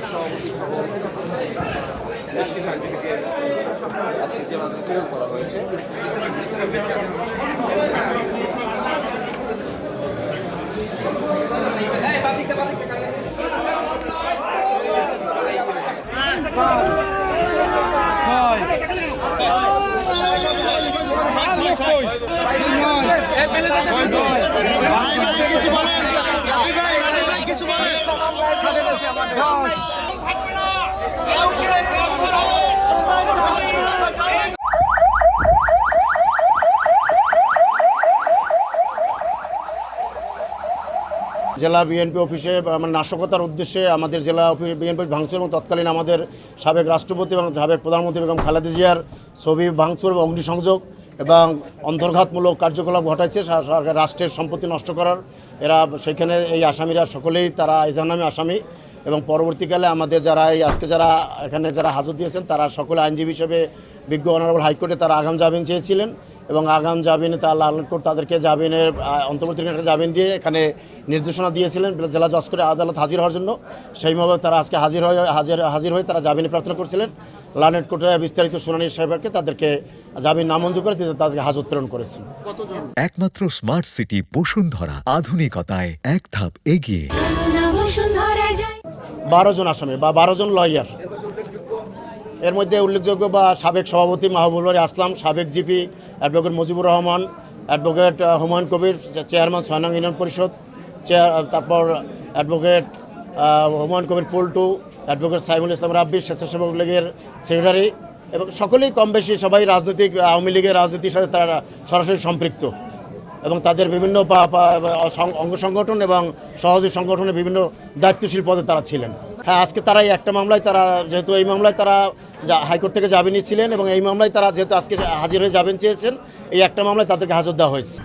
সাবেক সভাপতি সহ বেশ কিছু আইনজীবীকে আজকে জেলা প্রেরণ করা হয়েছে। জেলা বিএনপি অফিসে নাশকতার উদ্দেশ্যে আমাদের জেলা বিএনপি ভাঙচুর এবং তৎকালীন আমাদের সাবেক রাষ্ট্রপতি এবং সাবেক প্রধানমন্ত্রী বেগম খালেদা জিয়ার ছবি ভাঙচুর এবং অগ্নিসংযোগ এবং অন্তর্ঘাতমূলক কার্যকলাপ ঘটাইছে রাষ্ট্রের সম্পত্তি নষ্ট করার। এরা সেখানে এই আসামিরা সকলেই তারা এজাহারনামী আসামি এবং পরবর্তীকালে আমাদের যারা এই আজকে যারা এখানে যারা হাজত দিয়েছেন তারা সকলে আইনজীবী হিসেবে বিজ্ঞ অনারেবল হাইকোর্টে তারা আগাম জামিন চেয়েছিলেন এবং আগাম জামিনে তারা লালন কোর্ট তাদেরকে জামিনের অন্তর্বর্তীকালীন জামিন দিয়ে এখানে নির্দেশনা দিয়েছিলেন জেলা জজ করে আদালত হাজির হওয়ার জন্য। সেইভাবে তারা আজকে হাজির হয়ে তারা জামিনে প্রার্থনা করছিলেন। লালন কোর্টে বিস্তারিত শুনানি সেবাকে তাদেরকে জামিন নামঞ্জুর করে তাদেরকে হাজত প্রেরণ করেছেন। একমাত্র স্মার্ট সিটি বসুন্ধরা, আধুনিকতায় এক ধাপ এগিয়ে। 12 জন আসামি বা 12 জন লয়ার। এর মধ্যে উল্লেখযোগ্য বা সাবেক সভাপতি মাহবুবুল বারী আসলাম, সাবেক GP advocate Mujibur Rahman, advocate Humayun Kabir chairman 6 নং ইউনিয়ন পরিষদ, তারপর অ্যাডভোকেট হুমায়ুন কবির পল্টু, অ্যাডভোকেট সাইমুল ইসলাম রাব্বি স্বেচ্ছাসেবক লীগের সেক্রেটারি এবং সকলেই কম বেশি সবাই রাজনৈতিক আওয়ামী লীগের রাজনীতির সাথে তারা সরাসরি সম্পৃক্ত এবং তাদের বিভিন্ন অঙ্গ সংগঠন এবং সহযোগী সংগঠনের বিভিন্ন দায়িত্বশীল পদে তারা ছিলেন। হ্যাঁ, আজকে তারা এই একটা মামলায় তারা যেহেতু এই মামলায় তারা হাইকোর্ট থেকে জামিন নিচ্ছিলেন এবং এই মামলায় তারা যেহেতু আজকে হাজির হয়ে জামিন চেয়েছেন, এই একটা মামলায় তাদেরকে হাজত দেওয়া হয়েছে।